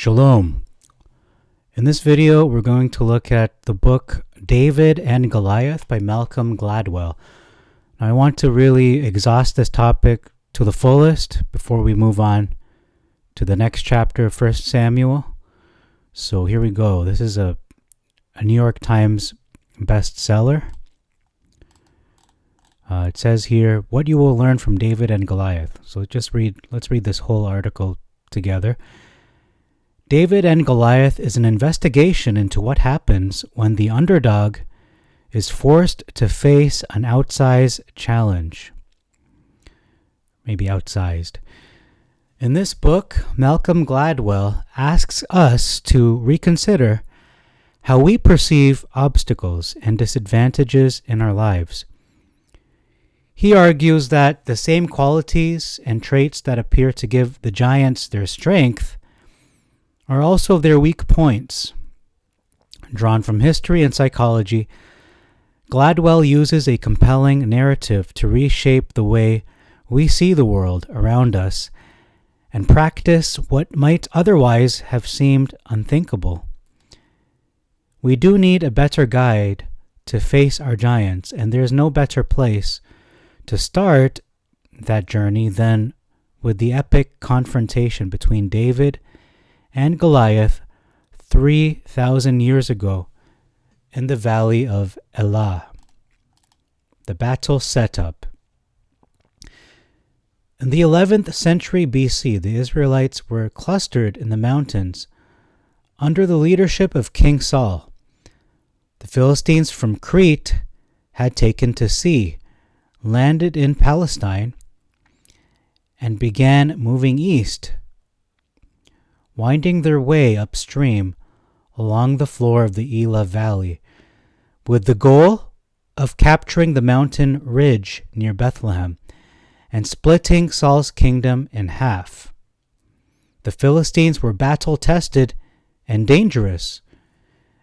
Shalom. In this video, we're going to look at the book David and Goliath by Malcolm Gladwell. Now, I want to really exhaust this topic to the fullest before we move on to the next chapter of 1 Samuel. So here we go. This is a New York Times bestseller. It says here, what you will learn from David and Goliath. So let's read this whole article together. David and Goliath is an investigation into what happens when the underdog is forced to face an outsized challenge. Maybe outsized. In this book, Malcolm Gladwell asks us to reconsider how we perceive obstacles and disadvantages in our lives. He argues that the same qualities and traits that appear to give the giants their strength are also their weak points. Drawn from history and psychology, Gladwell uses a compelling narrative to reshape the way we see the world around us and practice what might otherwise have seemed unthinkable. We do need a better guide to face our giants, and there's no better place to start that journey than with the epic confrontation between David and Goliath 3,000 years ago in the valley of Elah. The battle setup. In the 11th century BC, the Israelites were clustered in the mountains under the leadership of King Saul. The Philistines from Crete had taken to sea, landed in Palestine, and began moving east, winding their way upstream along the floor of the Elah Valley, with the goal of capturing the mountain ridge near Bethlehem and splitting Saul's kingdom in half. The Philistines were battle-tested and dangerous,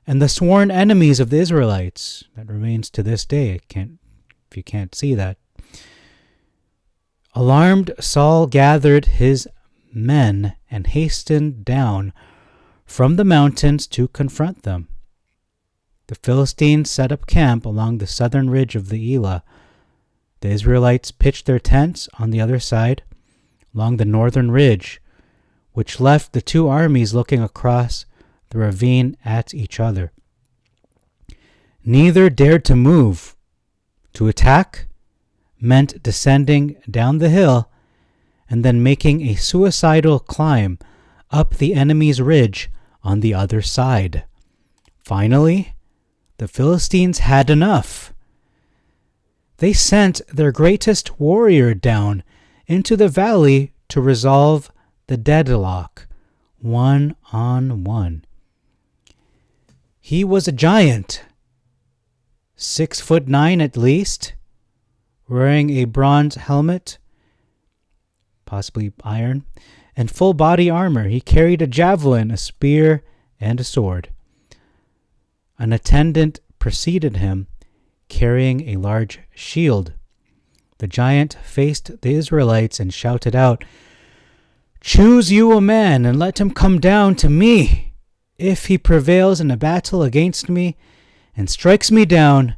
and the sworn enemies of the Israelites. That remains to this day. If you can't see that. Alarmed, Saul gathered his men and hastened down from the mountains to confront them. The Philistines set up camp along the southern ridge of the Elah. The Israelites pitched their tents on the other side, along the northern ridge, which left the two armies looking across the ravine at each other. Neither dared to move. To attack meant descending down the hill and then making a suicidal climb up the enemy's ridge on the other side. Finally, the Philistines had enough. They sent their greatest warrior down into the valley to resolve the deadlock, 1-on-1. He was a giant, 6'9" at least, wearing a bronze helmet, possibly iron, and full body armor. He carried a javelin, a spear, and a sword. An attendant preceded him, carrying a large shield. The giant faced the Israelites and shouted out, "Choose you a man and let him come down to me. If he prevails in a battle against me and strikes me down,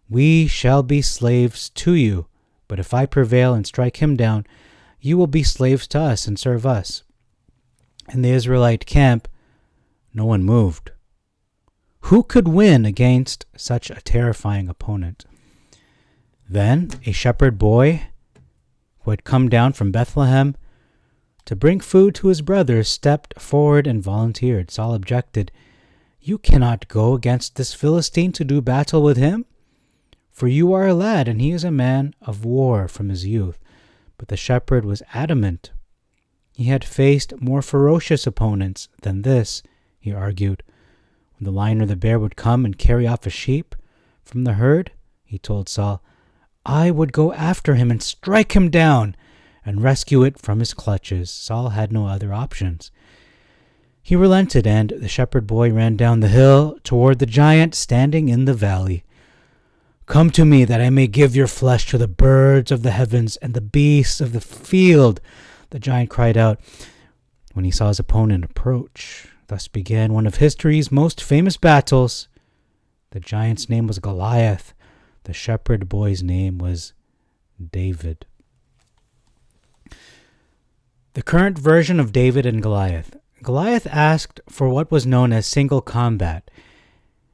we shall be slaves to you. But if I prevail and strike him down, you will be slaves to us and serve us." In the Israelite camp, no one moved. Who could win against such a terrifying opponent? Then a shepherd boy who had come down from Bethlehem to bring food to his brothers stepped forward and volunteered. Saul objected, "You cannot go against this Philistine to do battle with him, for you are a lad and he is a man of war from his youth." But the shepherd was adamant. He had faced more ferocious opponents than this, he argued. When the lion or the bear would come and carry off a sheep from the herd, he told Saul, I would go after him and strike him down and rescue it from his clutches. Saul had no other options. He relented, and the shepherd boy ran down the hill toward the giant standing in the valley. "Come to me, that I may give your flesh to the birds of the heavens and the beasts of the field," the giant cried out. when he saw his opponent approach. Thus began one of history's most famous battles. The giant's name was Goliath. The shepherd boy's name was David. The current version of David and Goliath. Goliath asked for what was known as single combat,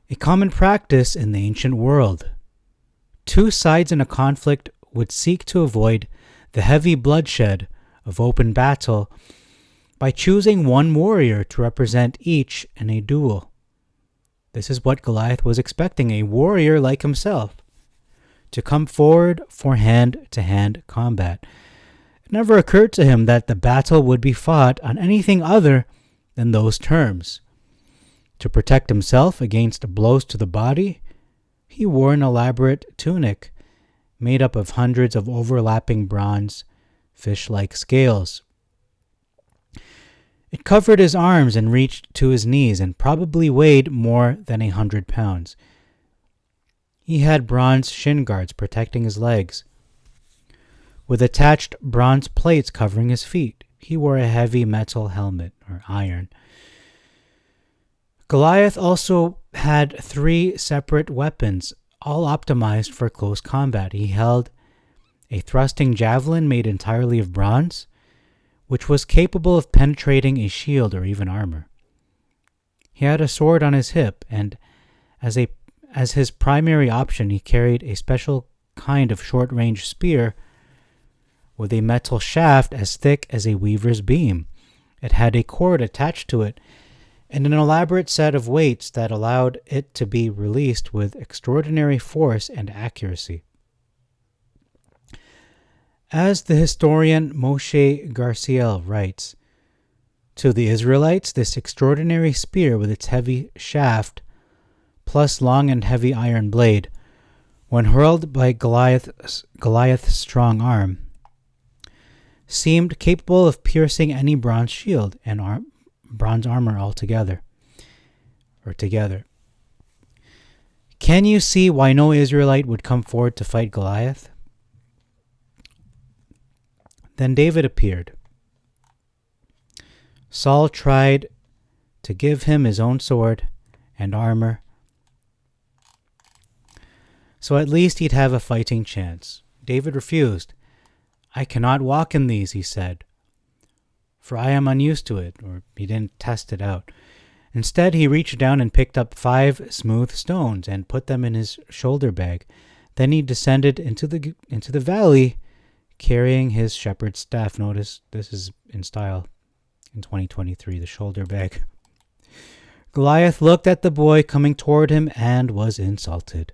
a common practice in the ancient world. Two sides in a conflict would seek to avoid the heavy bloodshed of open battle by choosing one warrior to represent each in a duel. This is what Goliath was expecting, a warrior like himself, to come forward for hand-to-hand combat. It never occurred to him that the battle would be fought on anything other than those terms. To protect himself against blows to the body, he wore an elaborate tunic made up of hundreds of overlapping bronze, fish-like scales. It covered his arms and reached to his knees and probably weighed more than 100 pounds. He had bronze shin guards protecting his legs, with attached bronze plates covering his feet. He wore a heavy metal helmet, or iron. Goliath also had 3 separate weapons, all optimized for close combat. He held a thrusting javelin made entirely of bronze, which was capable of penetrating a shield or even armor. He had a sword on his hip, and as his primary option, he carried a special kind of short-range spear with a metal shaft as thick as a weaver's beam. It had a cord attached to it and an elaborate set of weights that allowed it to be released with extraordinary force and accuracy. As the historian Moshe Garciel writes, to the Israelites, this extraordinary spear with its heavy shaft plus long and heavy iron blade, when hurled by Goliath's strong arm, seemed capable of piercing any bronze shield and bronze armor together. Can you see why no Israelite would come forward to fight Goliath? Then David appeared. Saul tried to give him his own sword and armor, so at least he'd have a fighting chance. David refused. I cannot walk in these, he said, for I am unused to it, or he didn't test it out. Instead, he reached down and picked up 5 smooth stones and put them in his shoulder bag. Then he descended into the valley, carrying his shepherd's staff. Notice this is in style in 2023, the shoulder bag. Goliath looked at the boy coming toward him and was insulted.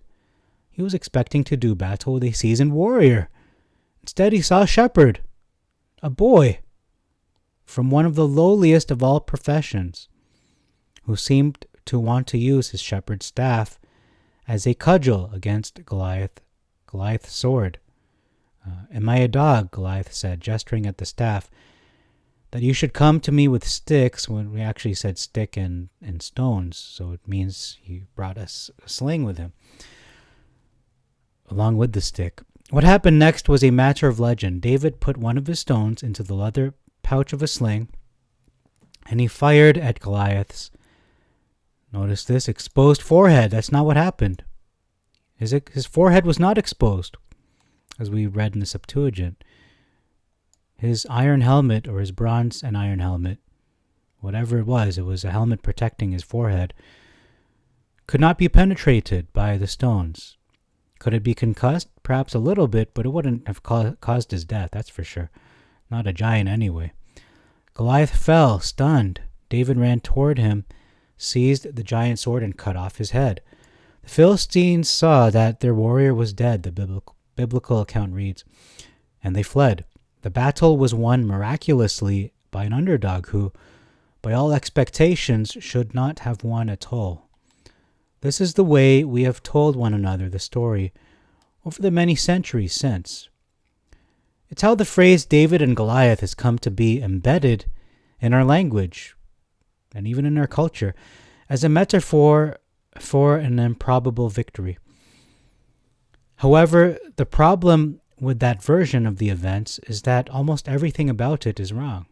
He was expecting to do battle with a seasoned warrior. Instead, he saw a shepherd, a boy, from one of the lowliest of all professions, who seemed to want to use his shepherd's staff as a cudgel against Goliath's sword. Am I a dog? Goliath said, gesturing at the staff, that you should come to me with sticks, when we actually said stick and stones, so it means he brought a sling with him, along with the stick. What happened next was a matter of legend. David put one of his stones into the leather pouch of a sling, and he fired at Goliath's, notice this, exposed forehead. That's not what happened. His forehead was not exposed, as we read in the Septuagint. His iron helmet, or his bronze and iron helmet, whatever it was a helmet protecting his forehead, could not be penetrated by the stones. Could it be concussed? Perhaps a little bit, but it wouldn't have caused his death, that's for sure. Not a giant anyway. Goliath fell, stunned. David ran toward him, seized the giant sword, and cut off his head. The Philistines saw that their warrior was dead, the biblical account reads, and they fled. The battle was won miraculously by an underdog who, by all expectations, should not have won at all. This is the way we have told one another the story over the many centuries since. It's how the phrase David and Goliath has come to be embedded in our language and even in our culture as a metaphor for an improbable victory. However, the problem with that version of the events is that almost everything about it is wrong.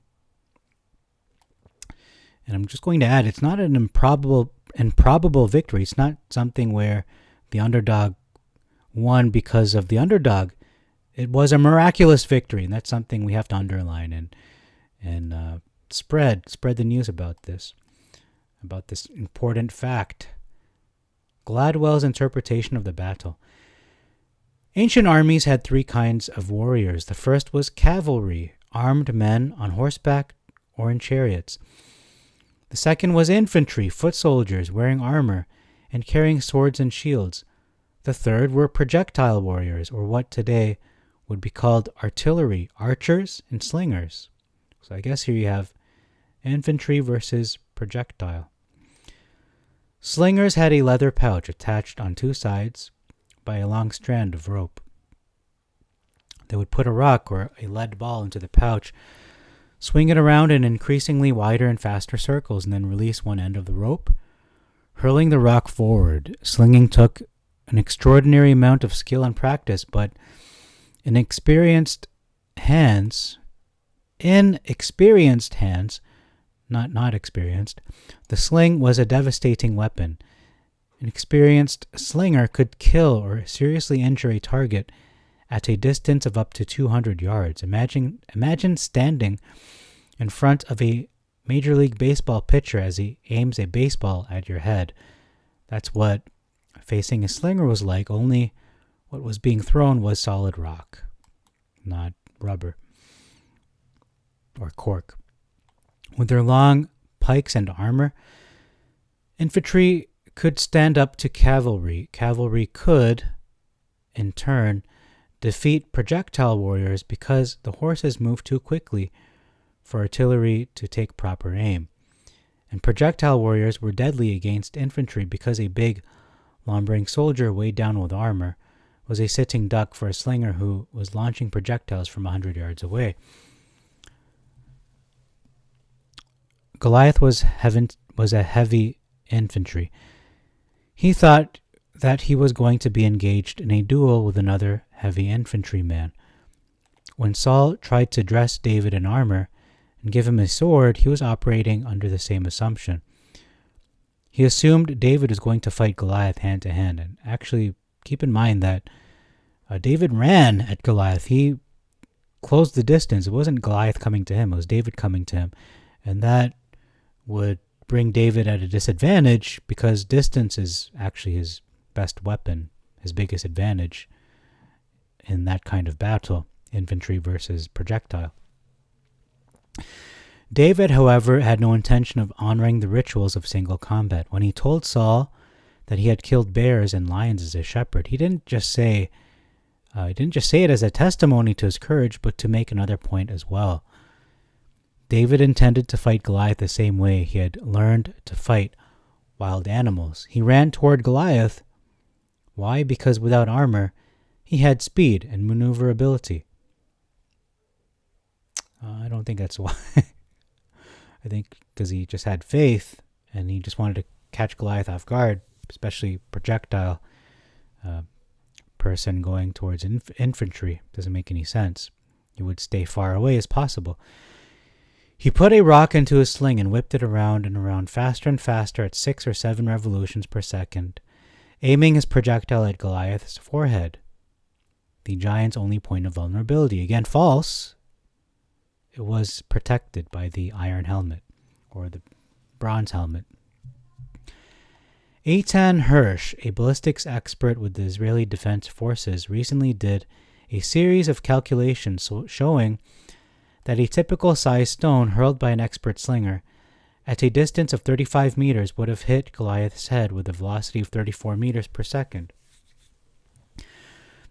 And I'm just going to add, it's not an improbable victory. It's not something where the underdog won because of the underdog. It was a miraculous victory, and that's something we have to underline and spread the news about this important fact. Gladwell's interpretation of the battle. Ancient armies had three kinds of warriors. The first was cavalry, armed men on horseback or in chariots. The second was infantry, foot soldiers wearing armor and carrying swords and shields. The third were projectile warriors, or what today would be called artillery, archers and slingers. So I guess here you have infantry versus projectile. Slingers had a leather pouch attached on two sides by a long strand of rope. They would put a rock or a lead ball into the pouch, swing it around in increasingly wider and faster circles, and then release one end of the rope, hurling the rock forward. Slinging took an extraordinary amount of skill and practice, but inexperienced hands, not experienced, the sling was a devastating weapon. An experienced slinger could kill or seriously injure a target at a distance of up to 200 yards. Imagine standing in front of a Major League Baseball pitcher as he aims a baseball at your head. That's what facing a slinger was like, only what was being thrown was solid rock, not rubber or cork. With their long pikes and armor, infantry could stand up to cavalry. Cavalry could, in turn, defeat projectile warriors because the horses moved too quickly for artillery to take proper aim. And projectile warriors were deadly against infantry because a big, lumbering soldier weighed down with armor was a sitting duck for a slinger who was launching projectiles from 100 yards away. Goliath was a heavy infantry. He thought that he was going to be engaged in a duel with another heavy infantryman. When Saul tried to dress David in armor and give him a sword, he was operating under the same assumption. He assumed David was going to fight Goliath hand to hand. And actually, keep in mind that David ran at Goliath. He closed the distance. It wasn't Goliath coming to him. It was David coming to him. And that would bring David at a disadvantage because distance is actually his best weapon, his biggest advantage in that kind of battle, infantry versus projectile. David, however, had no intention of honoring the rituals of single combat. When he told Saul that he had killed bears and lions as a shepherd, he didn't just say it as a testimony to his courage, but to make another point as well. David intended to fight Goliath the same way he had learned to fight wild animals. He ran toward Goliath. Why? Because without armor, he had speed and maneuverability. I don't think that's why. I think because he just had faith and he just wanted to catch Goliath off guard, especially projectile person going towards infantry. Doesn't make any sense. He would stay far away as possible. He put a rock into his sling and whipped it around and around faster and faster at 6 or 7 revolutions per second, aiming his projectile at Goliath's forehead, the giant's only point of vulnerability. Again, false. It was protected by the iron helmet, or the bronze helmet. Eitan Hirsch, a ballistics expert with the Israeli Defense Forces, recently did a series of calculations showing that a typical size stone hurled by an expert slinger at a distance of 35 meters would have hit Goliath's head with a velocity of 34 meters per second.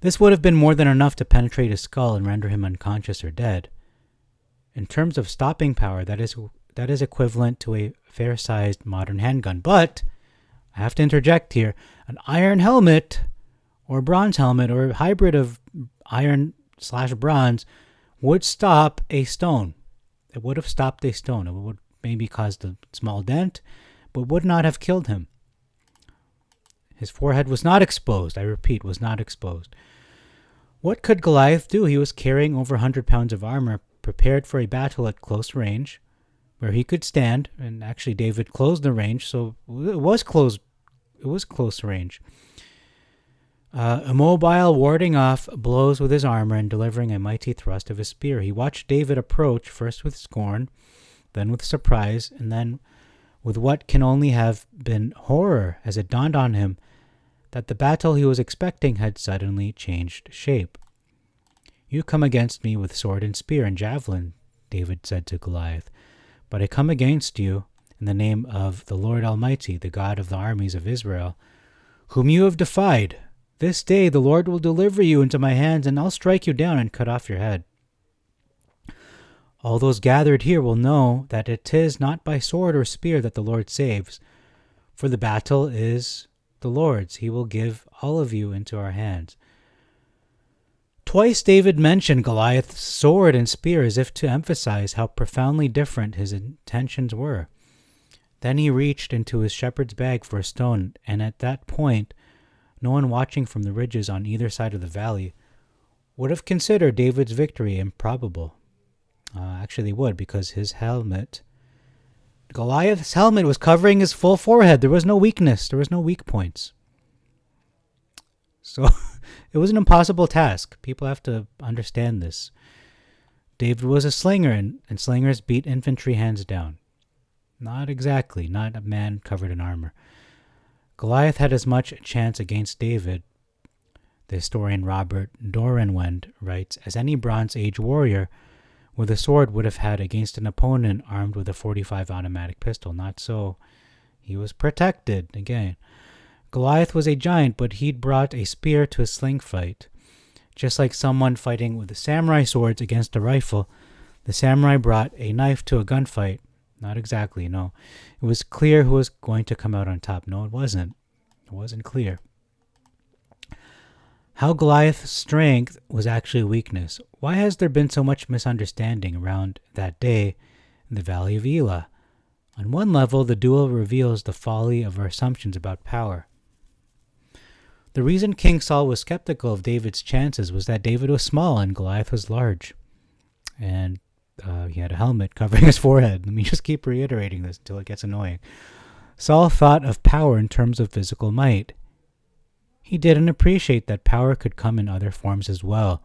This would have been more than enough to penetrate his skull and render him unconscious or dead. In terms of stopping power, that is equivalent to a fair-sized modern handgun. But I have to interject here. An iron helmet or bronze helmet or a hybrid of iron/bronze would stop a stone. It would have stopped a stone. It would maybe caused a small dent, but would not have killed him. His forehead was not exposed. I repeat, was not exposed. What could Goliath do? He was carrying over 100 pounds of armor, prepared for a battle at close range, where he could stand, and actually David closed the range, so it was close. It was close range. Immobile, warding off blows with his armor and delivering a mighty thrust of his spear. He watched David approach, first with scorn, then with surprise, and then with what can only have been horror as it dawned on him that the battle he was expecting had suddenly changed shape. "You come against me with sword and spear and javelin," David said to Goliath, "but I come against you in the name of the Lord Almighty, the God of the armies of Israel, whom you have defied. This day the Lord will deliver you into my hands, and I'll strike you down and cut off your head. All those gathered here will know that it is not by sword or spear that the Lord saves, for the battle is the Lord's. He will give all of you into our hands." Twice David mentioned Goliath's sword and spear as if to emphasize how profoundly different his intentions were. Then he reached into his shepherd's bag for a stone, and at that point, no one watching from the ridges on either side of the valley would have considered David's victory improbable. Actually, they would, because Goliath's helmet was covering his full forehead. There was no weakness. There was no weak points. So it was an impossible task. People have to understand this. David was a slinger, and slingers beat infantry hands down. Not exactly, not a man covered in armor. Goliath had as much chance against David, the historian Robert Dorenwend writes, as any Bronze Age warrior with a sword would have had against an opponent armed with a .45 automatic pistol. Not so. He was protected, again. Goliath was a giant, but he'd brought a spear to a sling fight. Just like someone fighting with the samurai swords against a rifle, the samurai brought a knife to a gunfight. Not exactly, no. It was clear who was going to come out on top. No, it wasn't. It wasn't clear. How Goliath's strength was actually a weakness. Why has there been so much misunderstanding around that day in the Valley of Elah? On one level, the duel reveals the folly of our assumptions about power. The reason King Saul was skeptical of David's chances was that David was small and Goliath was large. And he had a helmet covering his forehead. Let me just keep reiterating this until it gets annoying. Saul thought of power in terms of physical might. He didn't appreciate that power could come in other forms as well.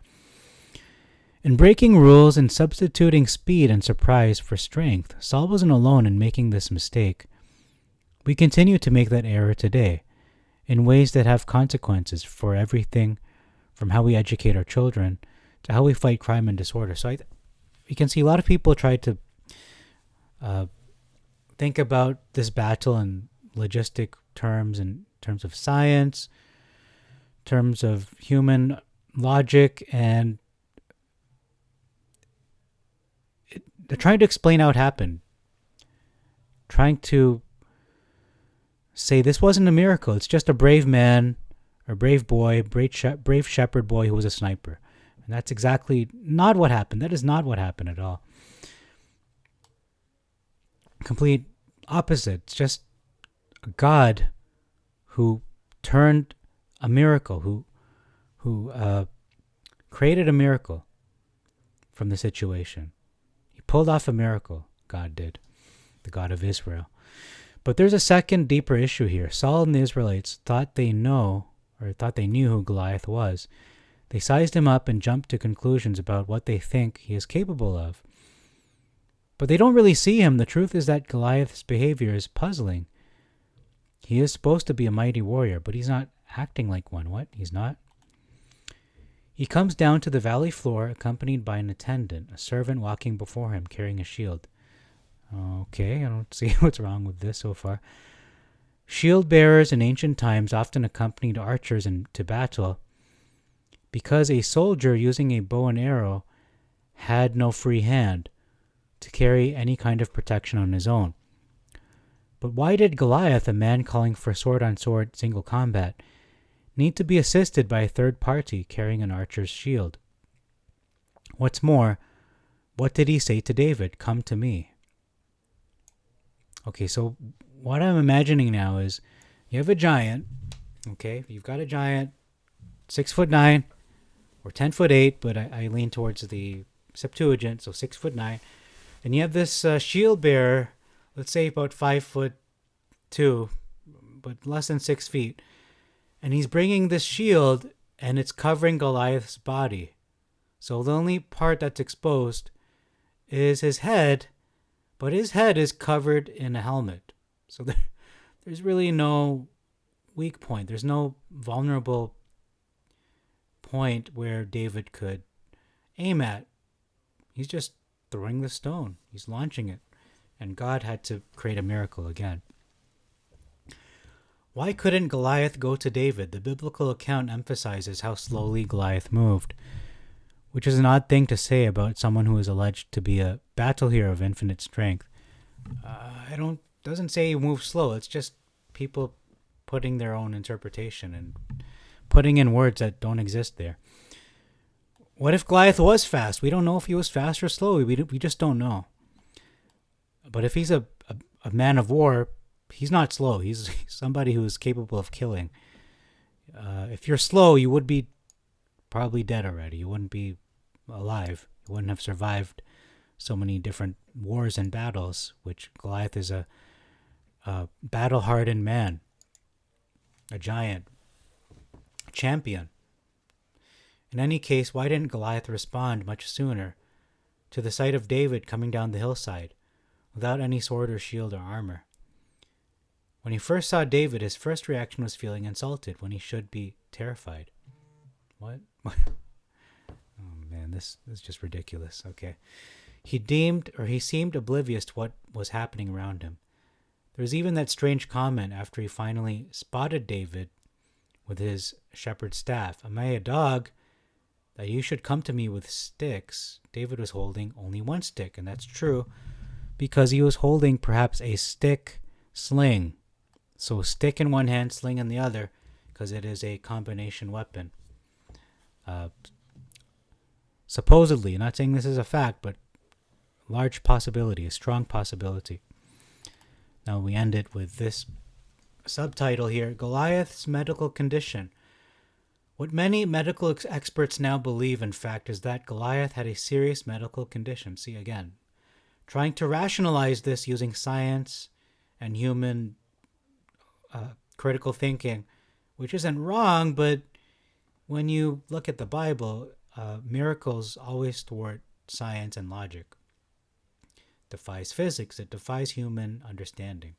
In breaking rules and substituting speed and surprise for strength, Saul wasn't alone in making this mistake. We continue to make that error today, in ways that have consequences for everything from how we educate our children to how we fight crime and disorder. So you can see a lot of people try to think about this battle in logistic terms, in terms of science, terms of human logic, and they're trying to explain how it happened. Trying to say this wasn't a miracle. It's just a brave man, or brave boy, brave shepherd boy who was a sniper. And that's exactly not what happened. That is not what happened at all. Complete opposite. It's just a God who turned a miracle, who created a miracle from the situation. He pulled off a miracle, God did, the God of Israel. But there's a second, deeper issue here. Saul and the Israelites thought they knew who Goliath was. They sized him up and jumped to conclusions about what they think he is capable of. But they don't really see him. The truth is that Goliath's behavior is puzzling. He is supposed to be a mighty warrior, but he's not acting like one. What? He's not? He comes down to the valley floor accompanied by an attendant, a servant walking before him carrying a shield. Okay, I don't see what's wrong with this so far. Shield bearers in ancient times often accompanied archers to battle because a soldier using a bow and arrow had no free hand to carry any kind of protection on his own. But why did Goliath, a man calling for sword-on-sword single combat, need to be assisted by a third party carrying an archer's shield? What's more, what did he say to David? Come to me. Okay, so what I'm imagining now is you have a giant, okay? You've got a giant, 6'9", or 10'8", but I lean towards the Septuagint, so 6'9", And you have this shield bearer, let's say about 5'2", but less than 6 feet, and he's bringing this shield, and it's covering Goliath's body. So the only part that's exposed is his head, but his head is covered in a helmet. So there's really no weak point. There's no vulnerable point where David could aim at. He's just throwing the stone. He's launching it. And God had to create a miracle again. Why couldn't Goliath go to David? The biblical account emphasizes how slowly Goliath moved, which is an odd thing to say about someone who is alleged to be a battle hero of infinite strength. Doesn't say he moved slow. It's just people putting their own interpretation and putting in words that don't exist there. What if Goliath was fast? We don't know if he was fast or slow. We just don't know. But if he's a man of war, he's not slow. He's somebody who is capable of killing. If you're slow, you would be probably dead already. You wouldn't be alive. You wouldn't have survived so many different wars and battles, which Goliath is a battle-hardened man, a giant, a champion. In any case, why didn't Goliath respond much sooner to the sight of David coming down the hillside without any sword or shield or armor? When he first saw David, his first reaction was feeling insulted when he should be terrified. What? Oh man, this is just ridiculous. Okay. He seemed oblivious to what was happening around him. There was even that strange comment after he finally spotted David with his shepherd's staff. Am I a dog that you should come to me with sticks? David was holding only one stick, and that's true because he was holding perhaps a stick sling. So stick in one hand, sling in the other, because it is a combination weapon. Supposedly, not saying this is a fact, but large possibility, a strong possibility. Now we end it with this subtitle here, Goliath's medical condition. What many medical experts now believe, in fact, is that Goliath had a serious medical condition. See, again, trying to rationalize this using science and human critical thinking, which isn't wrong, but when you look at the Bible, miracles always thwart science and logic. It defies physics. It defies human understanding.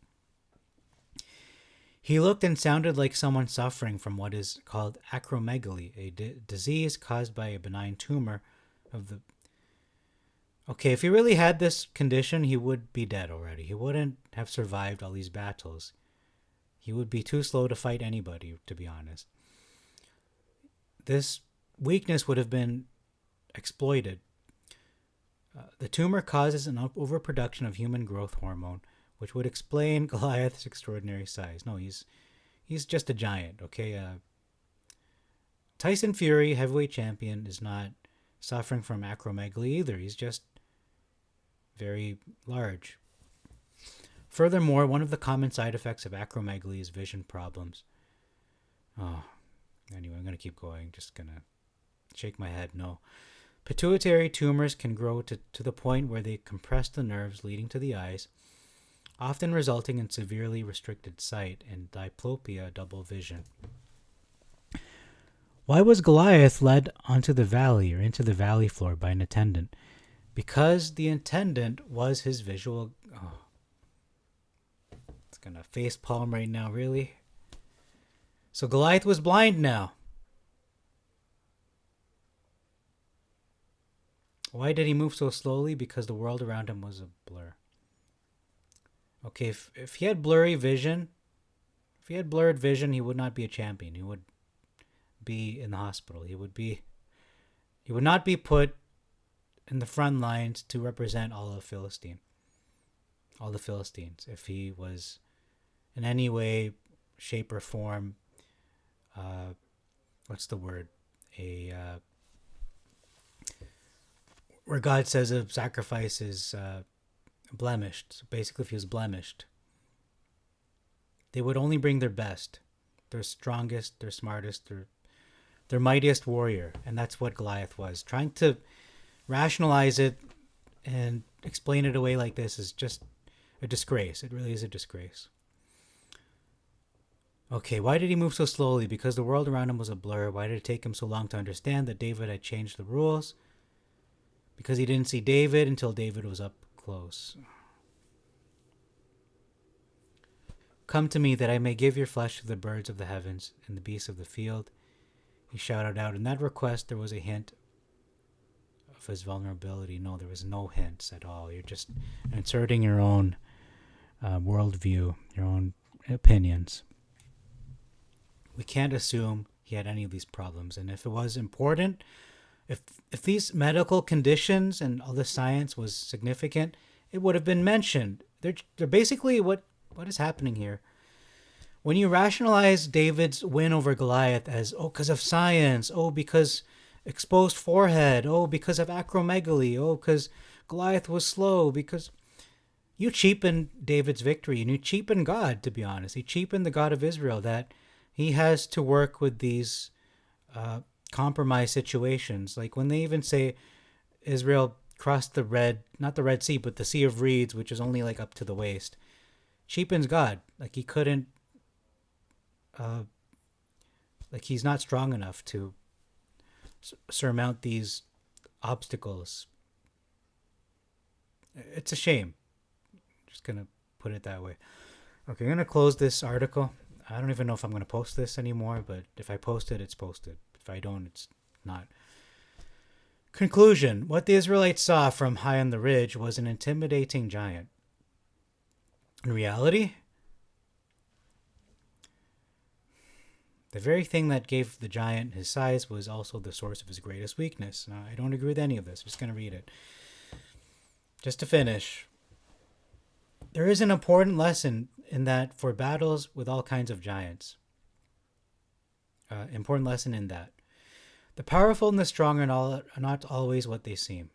He looked and sounded like someone suffering from what is called acromegaly, a disease caused by a benign tumor of the... Okay, if he really had this condition, he would be dead already. He wouldn't have survived all these battles. He would be too slow to fight anybody, to be honest. This weakness would have been exploited. The tumor causes an overproduction of human growth hormone, which would explain Goliath's extraordinary size. No, he's just a giant, okay? Tyson Fury, heavyweight champion, is not suffering from acromegaly either. He's just very large. Furthermore, one of the common side effects of acromegaly is vision problems. Anyway, I'm going to keep going. Just going to shake my head. No. Pituitary tumors can grow to the point where they compress the nerves leading to the eyes, often resulting in severely restricted sight and diplopia, double vision. Why was Goliath led onto the valley or into the valley floor by an attendant? Because the attendant was his visual... It's going to face palm right now, really? So Goliath was blind now. Why did he move so slowly? Because the world around him was a blur. Okay, if he had blurry vision, if he had blurred vision, he would not be a champion. He would be in the hospital. He would not be put in the front lines to represent all the Philistines. If he was in any way, shape, or form, what's the word? Where God says a sacrifice is blemished. So basically, if he was blemished, they would only bring their best, their strongest, their smartest, their mightiest warrior. And that's what Goliath was. Trying to rationalize it and explain it away like this is just a disgrace. It really is a disgrace. Okay, why did he move so slowly? Because the world around him was a blur. Why did it take him so long to understand that David had changed the rules? Because he didn't see David until David was up close. Come to me that I may give your flesh to the birds of the heavens and the beasts of the field. He shouted out. In that request, there was a hint of his vulnerability. No, there was no hints at all. You're just inserting your own worldview, your own opinions. We can't assume he had any of these problems. And if it was important, if these medical conditions and all this science was significant, it would have been mentioned. They're basically what is happening here. When you rationalize David's win over Goliath as, because of science, because exposed forehead, because of acromegaly, because Goliath was slow, because you cheapen David's victory, and you cheapen God, to be honest. You cheapen the God of Israel, that he has to work with these compromise situations. Like when they even say Israel crossed not the Red Sea, but the Sea of Reeds, which is only like up to the waist. Cheapens God. Like he couldn't, like he's not strong enough to surmount these obstacles. It's a shame. Just gonna put it that way. Okay, I'm gonna close this article. I don't even know if I'm gonna post this anymore, but if I post it, it's posted. If I don't, it's not. Conclusion. What the Israelites saw from high on the ridge was an intimidating giant. In reality, the very thing that gave the giant his size was also the source of his greatest weakness. Now, I don't agree with any of this. I'm just going to read it. Just to finish, there is an important lesson in that for battles with all kinds of giants. Important lesson in that. The powerful and the strong are not always what they seem.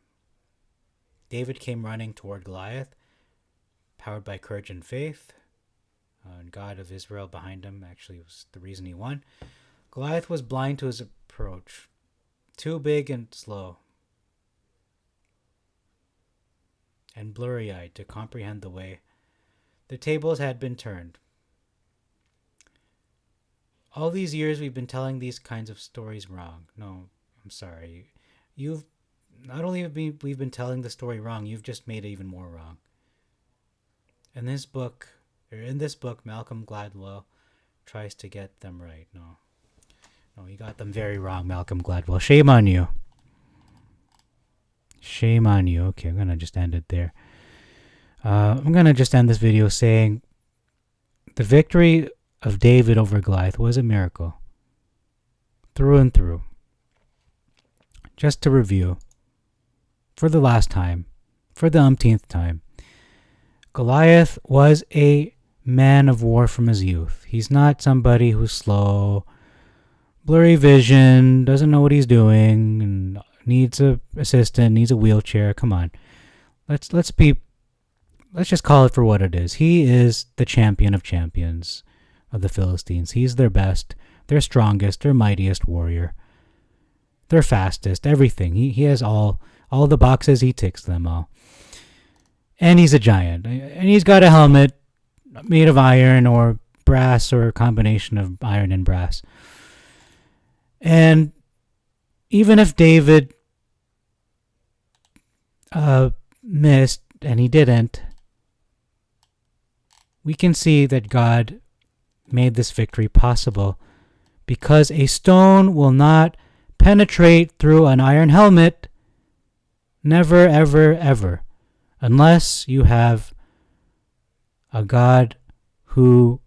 David came running toward Goliath, powered by courage and faith. And God of Israel behind him actually was the reason he won. Goliath was blind to his approach, too big and slow, and blurry-eyed to comprehend the way. The tables had been turned. All these years we've been telling these kinds of stories wrong. No, I'm sorry. You've not only have we've been telling the story wrong, you've just made it even more wrong. In this book, Malcolm Gladwell tries to get them right. No, you got them very wrong, Malcolm Gladwell. Shame on you. Shame on you. Okay, I'm going to just end it there. I'm going to just end this video saying the victory of David over Goliath was a miracle. Through and through. Just to review, for the last time, for the umpteenth time, Goliath was a man of war from his youth. He's not somebody who's slow, blurry vision, doesn't know what he's doing, and needs a assistant, needs a wheelchair. Come on. Let's just call it for what it is. He is the champion of champions of the Philistines. He's their best, their strongest, their mightiest warrior. Their fastest, everything. He has all the boxes, he ticks them all. And he's a giant. And he's got a helmet made of iron or brass or a combination of iron and brass. And even if David missed, and he didn't, we can see that God made this victory possible because a stone will not penetrate through an iron helmet. Never, ever, ever. Unless you have a God who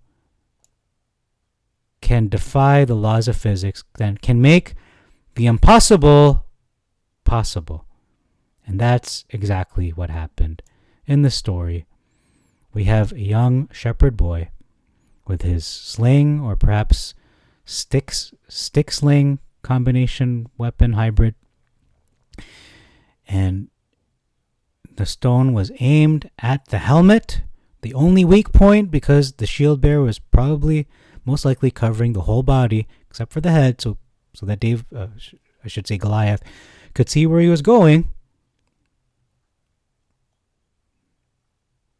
can defy the laws of physics, then can make the impossible possible. And that's exactly what happened in the story. We have a young shepherd boy with his sling, or perhaps stick sling combination weapon hybrid. And the stone was aimed at the helmet, the only weak point, because the shield bearer was probably most likely covering the whole body except for the head, so that Goliath could see where he was going.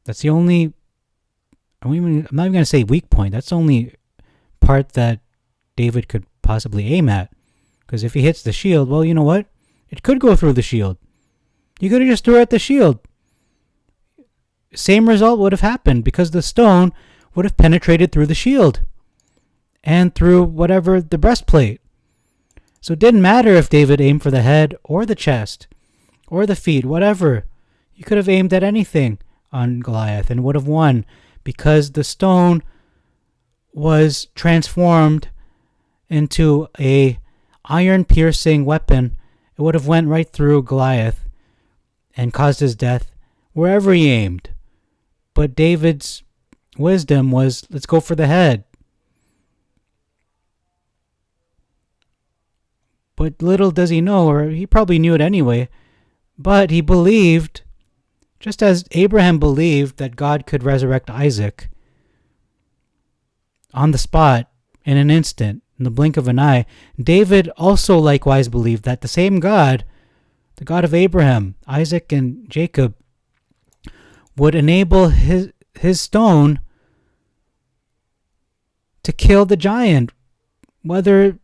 That's the only, I'm not even going to say weak point. That's the only part that David could possibly aim at. Because if he hits the shield, well, you know what? It could go through the shield. You could have just threw at the shield. Same result would have happened because the stone would have penetrated through the shield and through whatever the breastplate. So it didn't matter if David aimed for the head or the chest or the feet, whatever. You could have aimed at anything on Goliath and would have won because the stone was transformed into a iron-piercing weapon. It would have went right through Goliath and caused his death wherever he aimed. But David's wisdom was, let's go for the head. But little does he know, or he probably knew it anyway, but he believed, just as Abraham believed that God could resurrect Isaac on the spot, in an instant, in the blink of an eye, David also likewise believed that the same God, the God of Abraham, Isaac, and Jacob, would enable his stone to kill the giant, whether it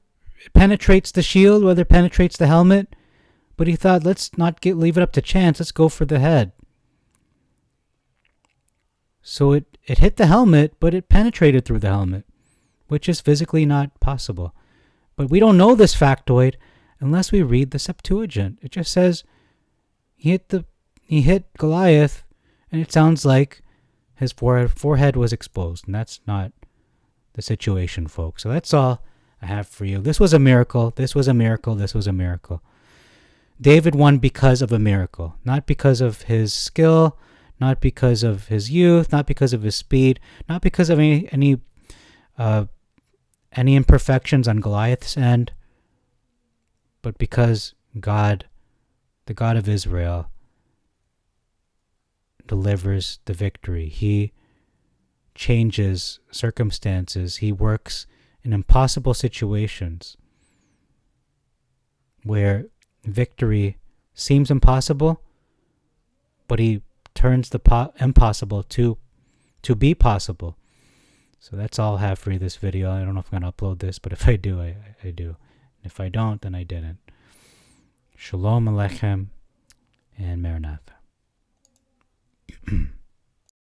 penetrates the shield, whether it penetrates the helmet. But he thought, let's not leave it up to chance. Let's go for the head. So it hit the helmet, but it penetrated through the helmet, which is physically not possible. But we don't know this factoid unless we read the Septuagint. It just says he hit Goliath, and it sounds like his forehead was exposed, and that's not the situation, folks. So that's all I have for you. This was a miracle. This was a miracle. This was a miracle. David won because of a miracle, not because of his skill, not because of his youth, not because of his speed, not because of any imperfections on Goliath's end, but because God, the God of Israel, delivers the victory. He changes circumstances. He works in impossible situations where victory seems impossible, but he turns the impossible to be possible. So that's all I have for you this video. I don't know if I'm going to upload this, but if I do, I do. If I don't, then I didn't. Shalom Aleichem and Maranatha.